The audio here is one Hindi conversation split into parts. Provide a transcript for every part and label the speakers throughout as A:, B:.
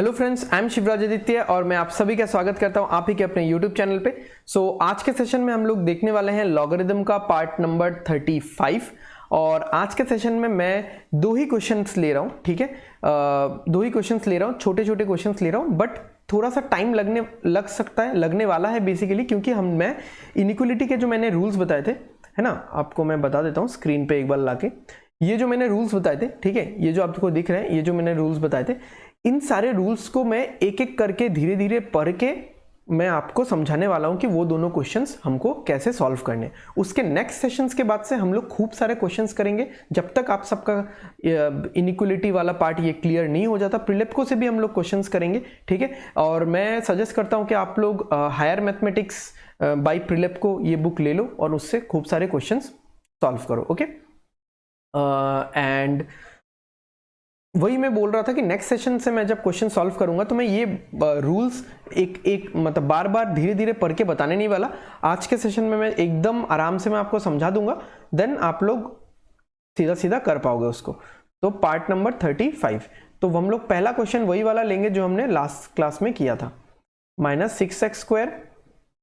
A: Hello friends, I am Shivraj Aditya और मैं आप सभी का स्वागत करता हूं आप ही के अपने यूट्यूब चैनल पे। आज के सेशन में हम लोग देखने वाले हैं लॉगरिदम का पार्ट नंबर 35। और आज के सेशन में मैं दो ही क्वेश्चंस ले रहा हूं, ठीक है। दो ही क्वेश्चंस ले रहा हूं, छोटे छोटे क्वेश्चंस ले रहा हूं, बट थोड़ा सा टाइम लगने वाला है बेसिकली, क्योंकि मैं इनइक्वालिटी के जो मैंने रूल्स बताए थे, है ना, आपको मैं बता देता हूँ स्क्रीन पे एक बार लाके। ये जो मैंने रूल्स बताए थे, ठीक है, ये जो आपको दिख रहे हैं, ये जो मैंने रूल्स बताए थे, इन सारे रूल्स को मैं एक एक करके धीरे धीरे पढ़ के मैं आपको समझाने वाला हूं कि वो दोनों क्वेश्चंस हमको कैसे सॉल्व करने। उसके नेक्स्ट सेशंस के बाद से हम लोग खूब सारे क्वेश्चंस करेंगे जब तक आप सबका इनइक्वालिटी वाला पार्ट ये क्लियर नहीं हो जाता। प्रीलिप्को से भी हम लोग क्वेश्चंस करेंगे, ठीक है। और मैं सजेस्ट करता हूं कि आप लोग हायर मैथमेटिक्स बाय प्रीलिप्को ये बुक ले लो और उससे खूब सारे क्वेश्चंस सॉल्व करो, ओके। एंड वही मैं बोल रहा था कि नेक्स्ट सेशन से मैं जब क्वेश्चन सॉल्व करूंगा तो मैं ये रूल्स एक मतलब बार बार धीरे धीरे पढ़ के बताने नहीं वाला। आज के सेशन में मैं एकदम आराम से मैं आपको समझा दूंगा, देन आप लोग सीधा सीधा कर पाओगे उसको। तो पार्ट नंबर 35, तो हम लोग पहला क्वेश्चन वही वाला लेंगे जो हमने लास्ट क्लास में किया था। -6x²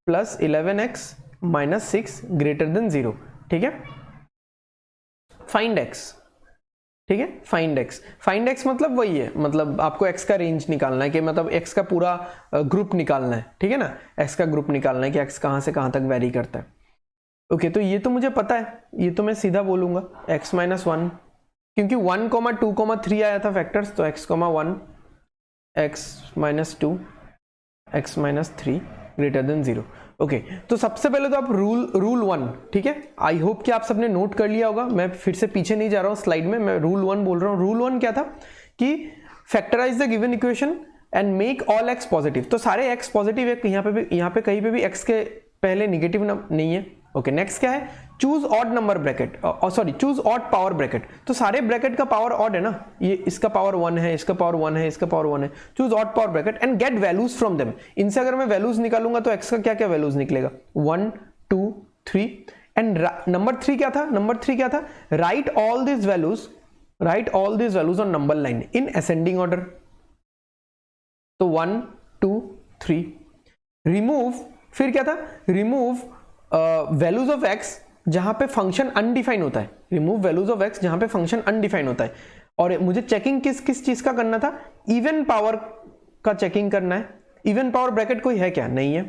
A: plus 11x minus 6 greater than 0, ठीक है। फाइंड x, ठीक है, फाइंड x मतलब वही है, मतलब आपको x का रेंज निकालना है कि मतलब x का पूरा ग्रुप निकालना है, ठीक है ना। x का ग्रुप निकालना है कि x कहां से कहां तक वेरी करता है। ओके, तो ये तो मुझे पता है, ये तो मैं सीधा बोलूंगा x माइनस 1, क्योंकि 1, 2, 3 आया था फैक्टर्स, तो x, 1 x minus 2 x minus 3 greater than 0। Okay, तो सबसे पहले तो आप रूल 1, ठीक है, आई होप कि आप सबने नोट कर लिया होगा। मैं फिर से पीछे नहीं जा रहा हूं स्लाइड में, मैं रूल 1 बोल रहा हूं। रूल 1 क्या था कि factorise the given equation and make all x positive. तो सारे x पॉजिटिव है, यहाँ पे कहीं पे भी x के पहले निगेटिव नहीं है। ओके, नेक्स्ट क्या है, choose odd number bracket, choose odd power bracket. तो सारे ब्रैकेट का पावर ऑड है ना, ये इसका पावर 1 है, इसका पावर 1 है, इसका पावर 1 है। Choose odd power bracket and get values from them. इनसे अगर मैं वैल्यूज निकालूंगा तो x का क्या क्या वैल्यूज निकलेगा, 1, 2, 3। एंड नंबर 3 क्या था, right all this values on number line in ascending order. तो 1, 2, 3। रिमूव, फिर क्या था, रिमूव वैल्यूज ऑफ x जहां पे फंक्शन अनडिफाइन होता है। रिमूव वैल्यूज ऑफ x जहां पे फंक्शन अनडिफाइन होता है। और मुझे चेकिंग किस चीज का करना था, इवन पावर का चेकिंग करना है। इवन पावर ब्रैकेट कोई है क्या, नहीं है।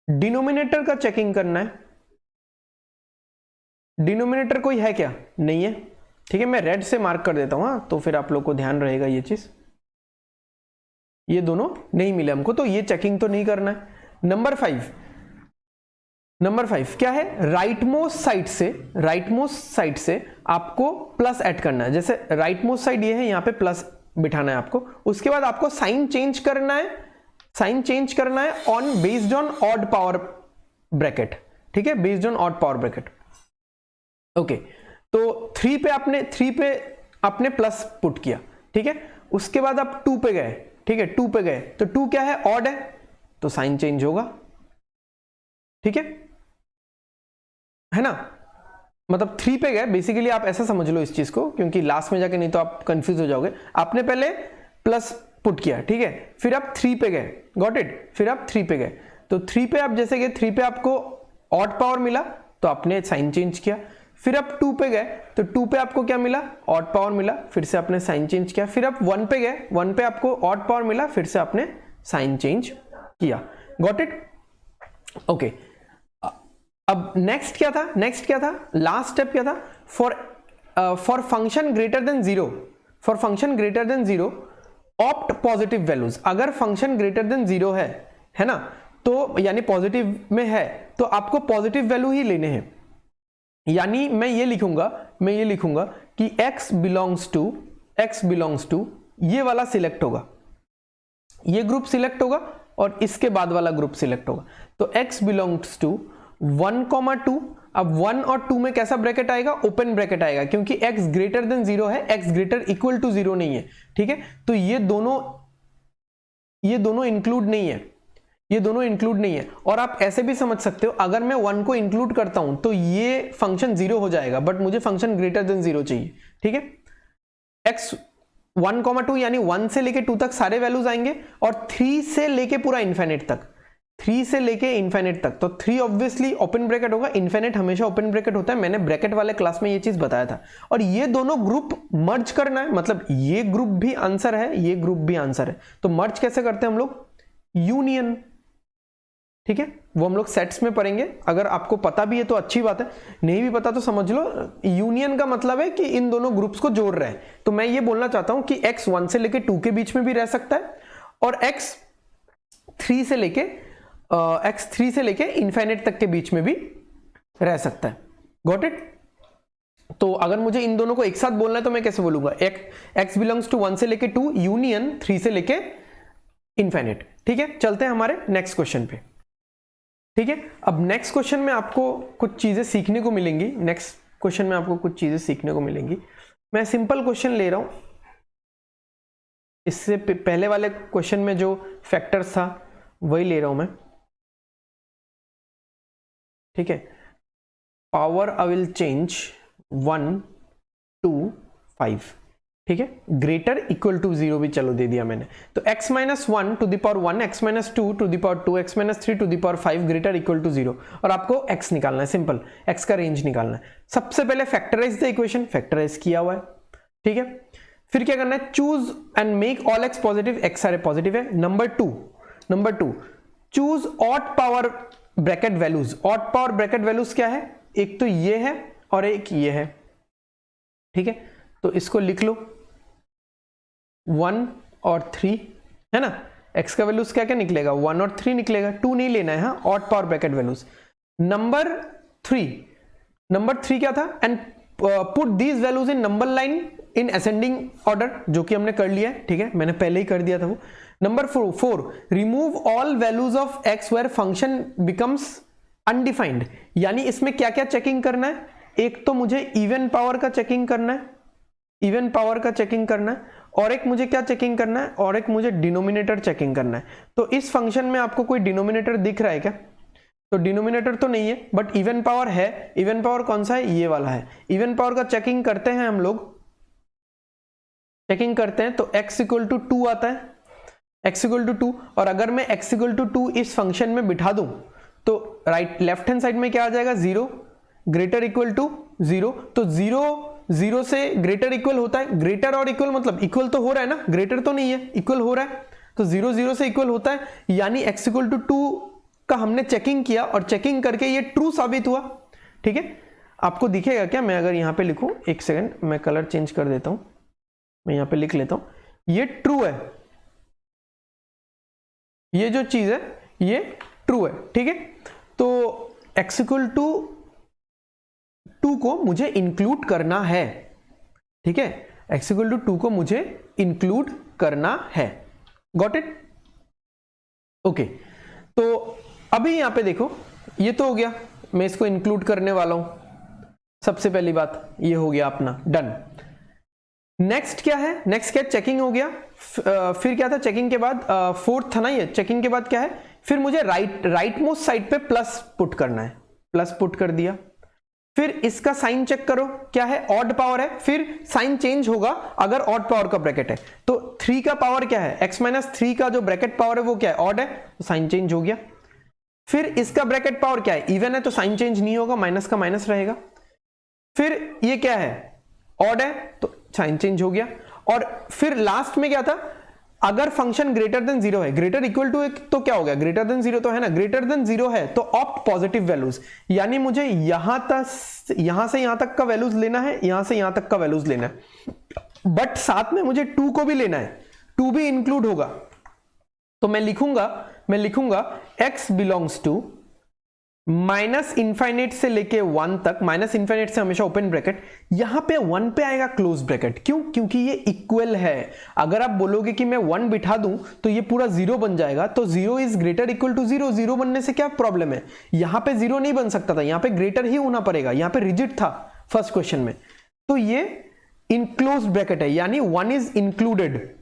A: डिनोमिनेटर का चेकिंग करना है, डिनोमिनेटर कोई है क्या, नहीं है, ठीक है। मैं रेड से मार्क कर देता हूं, तो फिर आप लोग को ध्यान रहेगा ये चीज। ये दोनों नहीं मिले हमको, तो ये चेकिंग तो नहीं करना है। नंबर 5 क्या है, राइट मोस्ट साइड से आपको प्लस ऐड करना है। जैसे राइट मोस्ट साइड ये है, यहां पे प्लस बिठाना है आपको। उसके बाद आपको साइन चेंज करना है on based on odd power bracket, ठीक है, based on odd power bracket. Okay, तो 3 पे आपने प्लस पुट किया, ठीक है। उसके बाद आप 2 पे गए, ठीक है, 2 पे गए तो 2 क्या है, ऑड है, तो साइन चेंज होगा, ठीक है ना। मतलब 3 पे गए, बेसिकली आप ऐसा समझ लो इस चीज को, क्योंकि लास्ट में जाके नहीं तो आप कंफ्यूज हो जाओगे। आपने पहले प्लस पुट किया, ठीक है, फिर आप 3 पे गए, गॉट इट, फिर आप 3 पे गए। तो 3 पे आप जैसे गए, 3 पे आपको ऑड पावर मिला तो आपने साइन चेंज किया। फिर आप 2 पे गए तो 2 पे आपको क्या मिला, ऑड पावर मिला, फिर से आपने साइन चेंज किया। फिर आप 1 पे गए, 1 पे आपको ऑड पावर मिला, फिर से आपने साइन चेंज किया, गॉट इट। ओके, अब नेक्स्ट क्या था, लास्ट स्टेप क्या था, for function greater than 0 opt positive values. अगर फंक्शन ग्रेटर देन 0 है ना, तो यानी पॉजिटिव में है, तो आपको पॉजिटिव वैल्यू ही लेने हैं। यानी मैं ये लिखूंगा कि x बिलोंग्स टू ये वाला सिलेक्ट होगा, ये ग्रुप सिलेक्ट होगा और इसके बाद वाला ग्रुप सिलेक्ट होगा। तो x बिलोंग्स टू 1, 2। अब 1 और 2 में कैसा ब्रैकेट आएगा, ओपन ब्रैकेट आएगा, क्योंकि x ग्रेटर देन 0 है, x ग्रेटर इक्वल टू 0 नहीं है, ठीक है। तो ये दोनों इंक्लूड नहीं है। और आप ऐसे भी समझ सकते हो, अगर मैं 1 को इंक्लूड करता हूं तो ये फंक्शन 0 हो जाएगा, बट मुझे फंक्शन ग्रेटर देन 0 चाहिए, ठीक है। x 1,2 यानी 1 से लेके 2 तक सारे वैल्यूज आएंगे, और 3 से लेके पूरा इन्फिनिट तक, 3 से लेके इन्फिनिट तक। तो 3 ऑब्वियसली ओपन ब्रैकेट होगा, इन्फिनिट हमेशा ओपन ब्रैकेट होता है, मैंने ब्रैकेट वाले क्लास में ये चीज बताया था। और ये दोनों ग्रुप मर्ज करना है, मतलब ये ग्रुप भी आंसर है, ये ग्रुप भी आंसर है। तो मर्ज कैसे करते हैं हम लोग? यूनियन, ठीक है, वो हम लोग सेट्स में पढ़ेंगे। अगर आपको पता भी है तो अच्छी बात है, नहीं भी पता तो समझ लो यूनियन का मतलब है कि इन दोनों ग्रुप्स को जोड़ रहे हैं। तो मैं ये बोलना चाहता हूं कि x 1 से लेके 2 के बीच में भी रह सकता है, और x 3 से लेके इनफाइनाइट तक के बीच में भी रह सकता है। Got it? तो अगर मुझे इन दोनों को एक साथ बोलना है तो मैं कैसे बोलूंगा? x बिलोंग्स टू 1 से लेके 2 यूनियन 3 से लेके इनफाइनाइट। ठीक है, चलते हैं हमारे नेक्स्ट क्वेश्चन पे। ठीक है, अब नेक्स्ट क्वेश्चन में आपको कुछ चीजें सीखने को मिलेंगी। मैं सिंपल क्वेश्चन ले रहा हूं, इससे पहले वाले क्वेश्चन में जो फैक्टर्स था वही ले रहा हूं मैं। ठीक है, पावर आई विल चेंज 1 2 5। ठीक है, ग्रेटर इक्वल टू 0 भी चलो दे दिया मैंने। तो x minus 1 to the power 1, x minus 2 to the power 2, x minus 3 to the power 5 greater equal to 0, और आपको x निकालना है, सिंपल x का रेंज निकालना है। सबसे पहले फैक्टराइज द इक्वेशन, फैक्टराइज किया हुआ है। ठीक है, फिर क्या करना है? Choose and make all x positive, x सारे पॉजिटिव है। Number two choose odd power bracket values. Odd power bracket values क्या है? एक तो ये है और एक ये है। ठीक है, तो इसको लिख लो 1 और 3 है ना। x का वैल्यूज क्या क्या निकलेगा? 1 और 3 निकलेगा, 2 नहीं लेना है। हाँ, odd power bracket values. Number 3 क्या था? And put these values in number line in ascending order, जो कि हमने कर लिया है। ठीक है, मैंने पहले ही कर दिया था वो। Number 4 remove all values of x where function becomes undefined. यानी इसमें क्या क्या चेकिंग करना है? एक तो मुझे इवन पावर का चेकिंग करना है, और एक मुझे क्या चेकिंग करना है? और एक मुझे डिनोमिनेटर चेकिंग करना है। तो इस फंक्शन में आपको कोई डिनोमिनेटर दिख रहा है क्या? तो डिनोमिनेटर तो नहीं है, बट इवन पावर है। इवन पावर कौन सा है? ये वाला है। इवन पावर का चेकिंग करते हैं हम लोग, तो x इक्वल टू 2 आता है, x इक्वल टू 2। और अगर मैं x इक्वल टू 2 इस फंक्शन में बिठा दूं तो लेफ्ट हैंड साइड में क्या आ जाएगा? 0 ग्रेटर इक्वल टू 0। तो 0 से ग्रेटर इक्वल होता है। ग्रेटर और इक्वल मतलब इक्वल तो हो रहा है ना, ग्रेटर तो नहीं है, इक्वल हो रहा है। तो 0 से इक्वल होता है, यानी x इक्वल टू 2 का हमने चेकिंग किया, और चेकिंग करके ये ट्रू साबित हुआ। ठीक है, आपको दिखेगा क्या? मैं अगर यहां पे लिखूं, एक सेकंड मैं कलर चेंज कर देता हूं, मैं यहां पे लिख लेता हूं, ये ट्रू है, ये जो चीज है ये ट्रू है। ठीक है, तो x इक्वल टू 2 को मुझे इंक्लूड करना है। ठीक है, x इक्वल टू 2 को मुझे इंक्लूड करना है। Got it? ओके, तो अभी यहां पे देखो, ये तो हो गया, मैं इसको इंक्लूड करने वाला हूं। सबसे पहली बात ये हो गया अपना डन। नेक्स्ट क्या है? चेकिंग हो गया। फिर क्या था चेकिंग के बाद? फोर्थ था ना ये। चेकिंग के बाद क्या है? फिर मुझे राइट मोस्ट साइड पे प्लस पुट करना है, प्लस पुट कर दिया। फिर इसका साइन चेक करो, क्या है? ऑड पावर है। फिर साइन चेंज होगा अगर ऑड पावर का ब्रैकेट है। तो 3 का पावर क्या है? x माइनस 3 का जो ब्रैकेट पावर है वो क्या है? ऑड है, तो साइन चेंज हो गया। फिर इसका ब्रैकेट पावर क्या है? इवन है, तो साइन चेंज नहीं होगा, माइनस का माइनस रहेगा। फिर ये क्या है? ऑड है, तो साइन चेंज हो गया। और फिर लास्ट में क्या था? अगर फंक्शन ग्रेटर देन 0 है, ग्रेटर इक्वल टू तो क्या हो गया? ग्रेटर देन 0 तो है ना, ग्रेटर देन 0 है तो ऑप्ट पॉजिटिव वैल्यूज, यानी मुझे यहां से यहां तक का वैल्यूज लेना है, यहां से यहां तक का वैल्यूज लेना है, बट साथ में मुझे 2 को भी लेना है, 2 भी इंक्लूड होगा। तो मैं लिखूंगा x belongs to minus infinite से लेके 1 तक, माइनस इनफाइनाइट से हमेशा ओपन ब्रैकेट, यहां पे 1 पे आएगा क्लोज ब्रैकेट। क्यों? क्योंकि ये इक्वल है। अगर आप बोलोगे कि मैं 1 बिठा दूं तो ये पूरा 0 बन जाएगा, तो 0 इज ग्रेटर इक्वल टू 0। 0 बनने से क्या प्रॉब्लम है? यहां पे 0 नहीं बन सकता था, यहां पे ग्रेटर ही होना पड़ेगा, यहां पे रिजिड था फर्स्ट क्वेश्चन में। तो ये इनक्लोज ब्रैकेट है, यानी 1 इज इंक्लूडेड।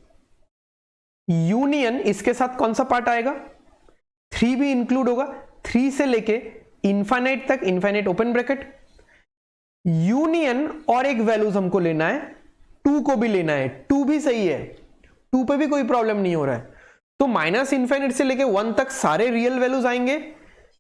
A: यूनियन इसके साथ कौन सा पार्ट आएगा? 3 भी इंक्लूड होगा। 3 से लेके इनफाइनाइट तक, इनफाइनाइट ओपन ब्रैकेट, यूनियन और एक वैल्यूज हमको लेना है 2 को भी लेना है, 2 भी सही है, 2 पे भी कोई प्रॉब्लम नहीं हो रहा है। तो माइनस इन्फिनिट से लेके 1 तक सारे रियल वैल्यूज आएंगे,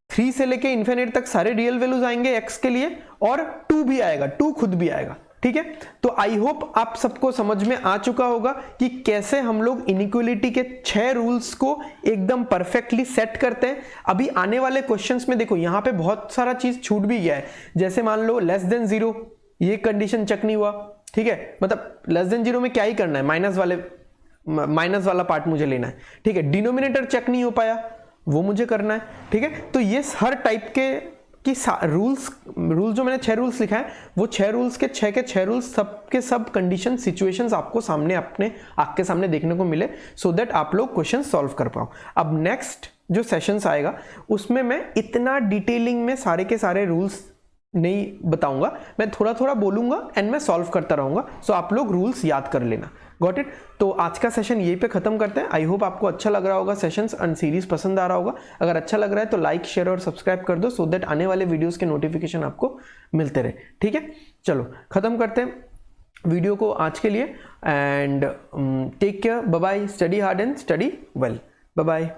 A: 3 से लेके इन्फिनिट तक सारे रियल वैल्यूज आएंगे x के लिए, और 2 भी आएगा, 2 खुद भी आएगा। ठीक है, तो आई होप आप सबको समझ में आ चुका होगा कि कैसे हम लोग इनइक्वालिटी के 6 रूल्स को एकदम परफेक्टली सेट करते हैं। अभी आने वाले क्वेश्चंस में देखो यहाँ पे बहुत सारा चीज छूट भी गया है, जैसे मान लो लेस देन 0, ये कंडीशन चेक नहीं हुआ। ठीक है, मतलब लेस देन 0 में क्या ही करना है, माइनस वाला पार्ट मुझे लेना है। ठीक है, डिनोमिनेटर चेक नहीं हो पाया, वो मुझे करना है। ठीक है, तो ये हर टाइप के रूल्स जो मैंने 6 रूल्स लिखा है, वो 6 रूल्स के 6 रूल्स सबके सब कंडीशन सिचुएशंस आपको सामने अपने आँख के सामने देखने को मिले, सो दैट आप लोग क्वेश्चन सॉल्व कर पाओ। अब नेक्स्ट जो सेशंस आएगा उसमें मैं इतना डिटेलिंग में सारे के सारे रूल्स नहीं बताऊंगा, मैं थोड़ा थोड़ा बोलूंगा एंड मैं सॉल्व करता रहूंगा, सो आप लोग रूल्स याद कर लेना। Got it? तो आज का सेशन यहीं पे खत्म करते हैं। आई होप आपको अच्छा लग रहा होगा, सेशंस एंड सीरीज पसंद आ रहा होगा। अगर अच्छा लग रहा है तो लाइक, शेयर और सब्सक्राइब कर दो, सो दैट आने वाले वीडियोस के नोटिफिकेशन आपको मिलते रहे। ठीक है, चलो खत्म करते हैं वीडियो को आज के लिए, and take care, bye bye, study hard and study well, bye bye.